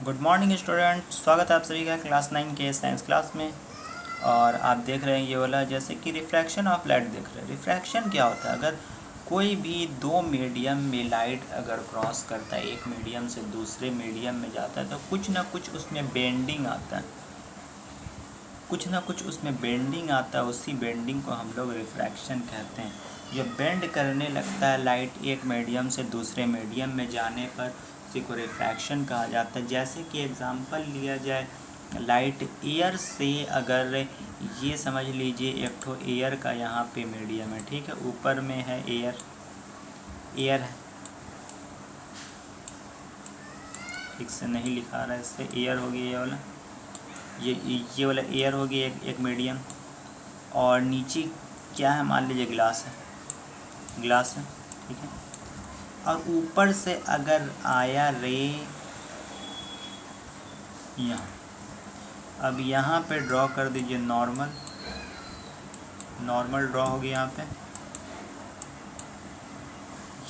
Good morning student, स्वागत है आप सभी का क्लास 9 के साइंस क्लास में। और आप देख रहे हैं ये वाला जैसे कि रिफ्रैक्शन ऑफ लाइट देख रहे हैं। रिफ्रैक्शन क्या होता है? अगर कोई भी दो मीडियम में लाइट अगर क्रॉस करता है, एक मीडियम से दूसरे मीडियम में जाता है, तो कुछ ना कुछ उसमें बेंडिंग आता है, कुछ ना कुछ उसमें बेंडिंग आता है। उसी बेंडिंग को हम लोग रिफ्रैक्शन कहते हैं। जब बेंड करने लगता है लाइट एक मीडियम से दूसरे मीडियम में जाने पर, उसी को रिफ्रैक्शन कहा जाता है। जैसे कि एग्जांपल लिया जाए, लाइट एयर से अगर ये समझ लीजिए एक ठो एयर का यहाँ पे मीडियम है, ठीक है, ऊपर में है एयर, एयर है, ठीक से नहीं लिखा रहा है, इससे एयर हो गया ये वाला, ये वाला एयर हो गया एक मीडियम। और नीचे क्या है, मान लीजिए ग्लास है, ग्लास है, ठीक है। और ऊपर से अगर आया रे यहाँ, अब यहाँ पे ड्रॉ कर दीजिए नॉर्मल, नॉर्मल ड्रॉ हो गया यहाँ पे।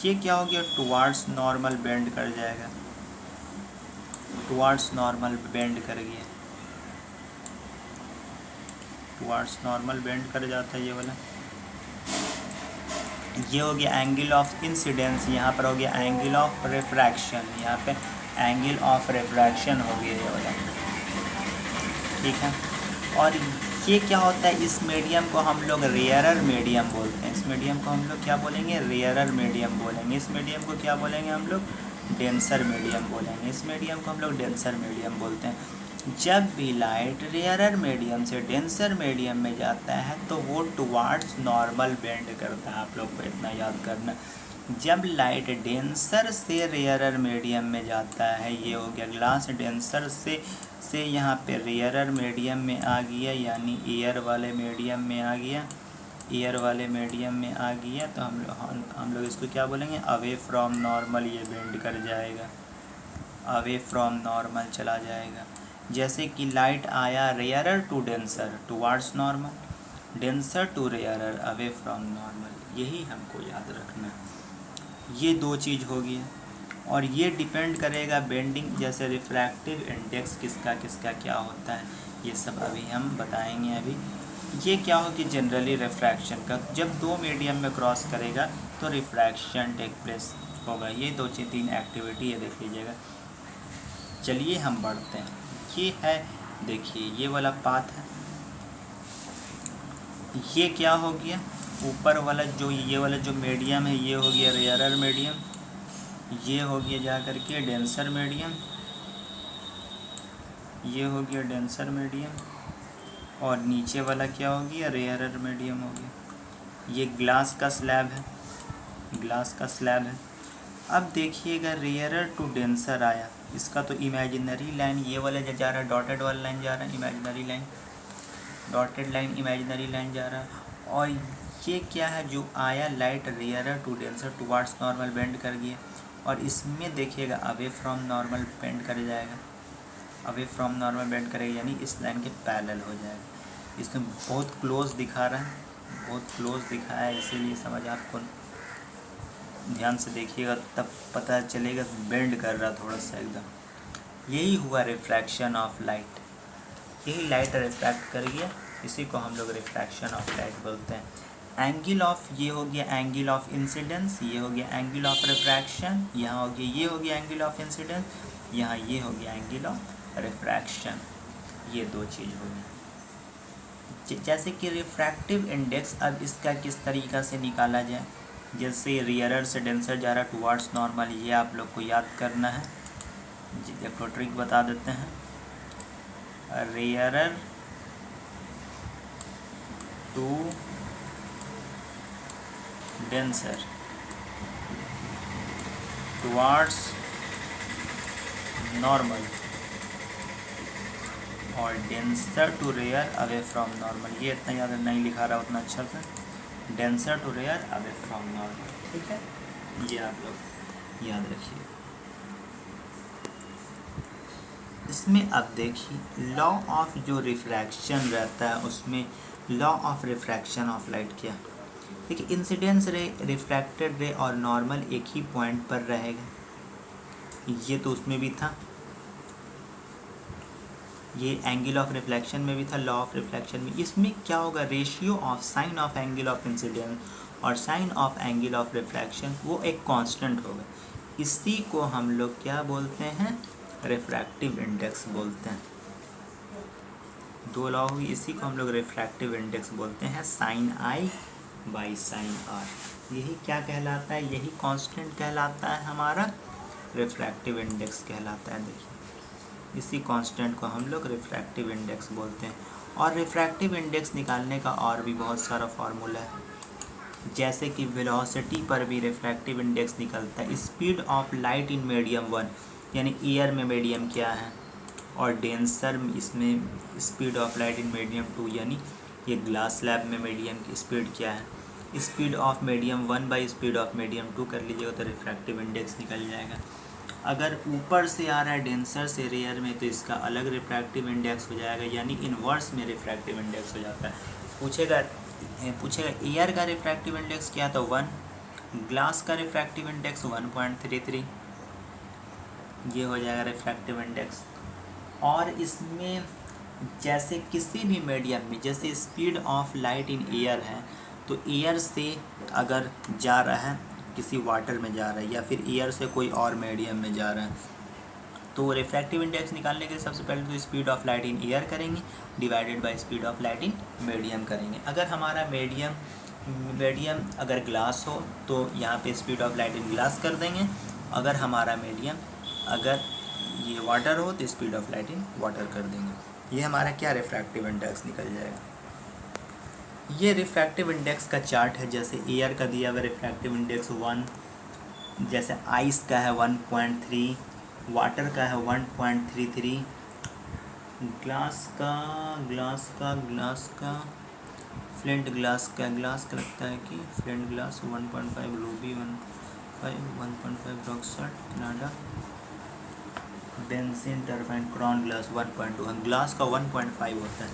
ये क्या हो गया, टुवार्ड्स नॉर्मल बेंड कर जाएगा, टुवार्ड्स नॉर्मल बेंड कर गया, टुवार्ड्स नॉर्मल बेंड कर जाता है ये वाला। ये हो गया एंगल ऑफ इंसिडेंस, यहाँ पर हो गया एंगल ऑफ रिफ्रैक्शन, यहाँ पे एंगल ऑफ रिफ्रैक्शन हो गया ये वाला, ठीक है। और ये क्या होता है, इस मीडियम को हम लोग रेयरर मीडियम बोलते हैं। इस मीडियम को हम लोग क्या बोलेंगे, रेयरर मीडियम बोलेंगे। इस मीडियम को क्या बोलेंगे हम लोग, डेंसर मीडियम बोलेंगे। इस मीडियम को हम लोग डेंसर मीडियम बोलते हैं। जब भी लाइट रेयरर मीडियम से डेंसर मीडियम में जाता है तो वो टुवार्ड्स नॉर्मल बेंड करता है। आप लोग को इतना याद करना, जब लाइट डेंसर से रेयरर मीडियम में जाता है, ये हो गया ग्लास डेंसर से यहाँ पे रेयरर मीडियम में आ गया, यानी एयर वाले मीडियम में आ गया, एयर वाले मीडियम में आ गया, तो हम लोग इसको क्या बोलेंगे, अवे फ्रॉम नॉर्मल ये बेंड कर जाएगा, अवे फ्रॉम नॉर्मल चला जाएगा। जैसे कि लाइट आया rarer to denser, towards normal, denser to rarer, away from normal, यही हमको याद रखना है। ये दो चीज़ हो गई। और ये डिपेंड करेगा बेंडिंग, जैसे रिफ्रैक्टिव इंडेक्स किसका किसका क्या होता है, ये सब अभी हम बताएंगे। अभी ये क्या हो कि जनरली रिफ्रैक्शन का जब दो मीडियम में क्रॉस करेगा तो रिफ्रैक्शन टेक प्लेस होगा। ये दो से तीन एक्टिविटी है, देख लीजिएगा। चलिए हम बढ़ते हैं। ये है, देखिए ये वाला पाथ है, ये क्या हो गया, ऊपर वाला जो ये वाला जो मीडियम है ये हो गया रेयरर मीडियम, ये हो गया जा करके डेंसर मीडियम, ये हो गया डेंसर मीडियम, और नीचे वाला क्या हो गया, रेयरर मीडियम हो गया। ये ग्लास का स्लैब है, ग्लास का स्लैब है। अब देखिएगा रेयरर टू डेंसर आया, इसका तो इमेजिनरी लाइन ये वाला जो जा रहा है, डॉटेड वाला लाइन जा रहा है, imaginary line, dotted line imaginary line जा रहा है। और ये क्या है, जो आया light rarer to denser towards normal bend कर गया, और इसमें देखिएगा अवे फ्रॉम नॉर्मल बेंड कर जाएगा, अवे फ्रॉम नॉर्मल बेंड करेगा, यानी इस लाइन के पैरेलल हो जाएगा। इसमें बहुत क्लोज दिखा रहा है, बहुत क्लोज दिखाया है, इसीलिए समझ आपको ध्यान से देखिएगा तब पता चलेगा बेंड कर रहा थोड़ा सा एकदम। यही हुआ रिफ्रैक्शन ऑफ लाइट, यही लाइट रिफ्रैक्ट कर गया, इसी को हम लोग रिफ्रैक्शन ऑफ लाइट बोलते हैं। एंगल ऑफ, ये हो गया एंगल ऑफ इंसिडेंस, ये हो गया एंगल ऑफ रिफ्रैक्शन, यहाँ हो गया ये हो गया एंगल ऑफ इंसिडेंस, यहाँ ये हो गया एंगल ऑफ रिफ्रैक्शन। ये दो चीज़ हो गई। जैसे कि रिफ्रैक्टिव इंडेक्स, अब इसका किस तरीक़ा से निकाला जाए, जैसे रियरर से डेंसर जा रहा टुवार्ड्स नॉर्मल, ये आप लोग को याद करना है। जी देखो ट्रिक बता देते हैं, rarer to denser towards normal, और denser to rare away from normal. ये इतना याद नहीं लिखा रहा उतना अच्छा से, denser to rare away from normal, ठीक है, ये आप लोग याद रखिए। इसमें अब देखिए लॉ ऑफ जो रिफ्रैक्शन रहता है, उसमें law of refraction of light क्या, देखिए इंसिडेंस रे, रिफ्रैक्टेड रे और नॉर्मल एक ही पॉइंट पर रहेगा, ये तो उसमें भी था, ये एंगल ऑफ रिफ्लेक्शन में भी था, लॉ ऑफ रिफ्लेक्शन में। इसमें क्या होगा, ratio of sine of angle of incidence और sine of angle of reflection वो एक कांस्टेंट होगा। इसी को हम लोग क्या बोलते हैं, रिफ्रैक्टिव इंडेक्स बोलते हैं। दो लॉ हुई, इसी को हम लोग रिफ्रैक्टिव इंडेक्स बोलते हैं, sine i by sine r. यही क्या कहलाता है, यही कांस्टेंट कहलाता है हमारा, रिफ्रैक्टिव इंडेक्स कहलाता है। देखिए इसी कांस्टेंट को हम लोग रिफ्रैक्टिव इंडेक्स बोलते हैं। और रिफ्रैक्टिव इंडेक्स निकालने का और भी बहुत सारा फार्मूला है, जैसे कि वेलोसिटी पर भी रिफ्रैक्टिव इंडेक्स निकलता है। Speed of light in medium 1, यानी एयर में मीडियम क्या है, और डेंसर इसमें speed of light in medium 2, यानी ये ग्लास स्लैब में मीडियम की स्पीड क्या है। Speed of medium 1 by speed of medium 2 कर लीजिएगा तो रिफ्रैक्टिव इंडेक्स निकल जाएगा। अगर ऊपर से आ रहा है डेंसर से रेयर में तो इसका अलग रिफ्रैक्टिव इंडेक्स हो जाएगा, यानी इन्वर्स में रिफ्रैक्टिव इंडेक्स हो जाता है। पूछेगा एयर का रिफ्रैक्टिव इंडेक्स क्या, तो 1, ग्लास का रिफ्रैक्टिव इंडेक्स 1.33, ये हो जाएगा रिफ्रैक्टिव इंडेक्स। और इसमें जैसे किसी भी मीडियम में, जैसे speed of light in air है, तो एयर से अगर जा रहा है किसी वाटर में जा रहा है, या फिर एयर से कोई और मीडियम में जा रहा है, तो रिफ्रैक्टिव इंडेक्स निकालने के लिए सबसे पहले तो speed of light in air करेंगे divided by speed of light in medium करेंगे। अगर हमारा मीडियम अगर ग्लास हो तो यहाँ पे speed of light in glass कर देंगे। अगर हमारा मीडियम अगर ये वाटर हो तो speed of light in water कर देंगे। ये हमारा क्या रिफ्रैक्टिव इंडेक्स निकल जाएगा। ये रिफ्रैक्टिव इंडेक्स का चार्ट है। जैसे एयर का दिया हुआ रिफ्रैक्टिव इंडेक्स 1, जैसे आइस का है 1.3, वाटर का है 1.33, ग्लास का फ्लिंट ग्लास का लगता है कि flint glass 1.5, ruby 1.5, rock salt Canada, benzene turbine, crown glass 1.2। Glass का 1.5 होता है,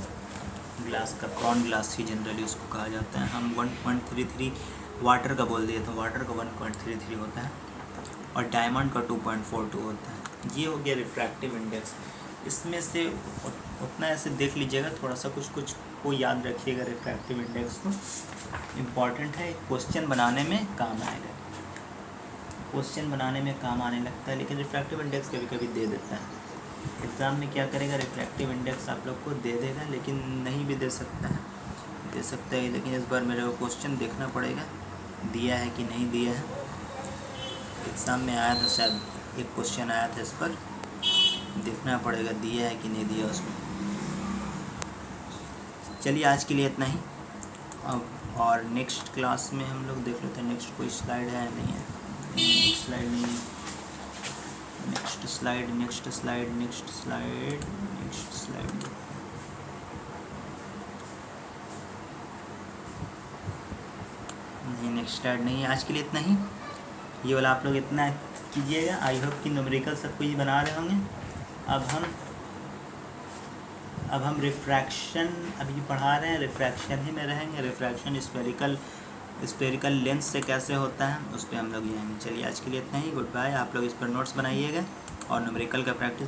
ग्लास का क्रॉन ग्लास ही जनरली उसको कहा जाता है। हम 1.33 वाटर का बोल दिए तो वाटर का 1.33 होता है, और डायमंड का 2.42 होता है। ये हो गया रिफ्रैक्टिव इंडेक्स। इसमें से उतना ऐसे देख लीजिएगा, थोड़ा सा कुछ को याद रखिएगा। रिफ्रैक्टिव इंडेक्स को इम्पॉर्टेंट है, क्वेश्चन बनाने में काम आएगा, क्वेश्चन बनाने में काम आने लगता है। लेकिन रिफ्रैक्टिव इंडेक्स कभी कभी दे देता है एग्ज़ाम में, क्या करेगा रिफ्रैक्टिव इंडेक्स आप लोग को दे देगा, लेकिन नहीं भी दे सकता है, लेकिन इस बार मेरे को क्वेश्चन देखना पड़ेगा दिया है कि नहीं दिया है। एग्ज़ाम में आया था शायद, एक क्वेश्चन आया था, इस पर देखना पड़ेगा दिया है कि नहीं दिया उसमें। चलिए आज के लिए इतना ही, और नेक्स्ट क्लास में हम लोग देख लेते हैं नेक्स्ट कोई स्लाइड है नहीं है। नेक्स्ट स्लाइड नहीं, नेक्स्ट स्लाइड नहीं है। आज के लिए इतना ही, ये वाला आप लोग इतना कीजिएगा। आई होप कि न्यूमेरिकल सब कुछ बना रहे होंगे। अब हम रिफ्रैक्शन अभी पढ़ा रहे हैं, रिफ्रैक्शन ही में रहेंगे। रिफ्रैक्शन स्फेरिकल लेंस से कैसे होता है उस पर हम लोग जाएंगे। चलिए आज के लिए इतना ही, गुड बाय। आप लोग इस पर नोट्स बनाइएगा और न्यूमेरिकल का प्रैक्टिस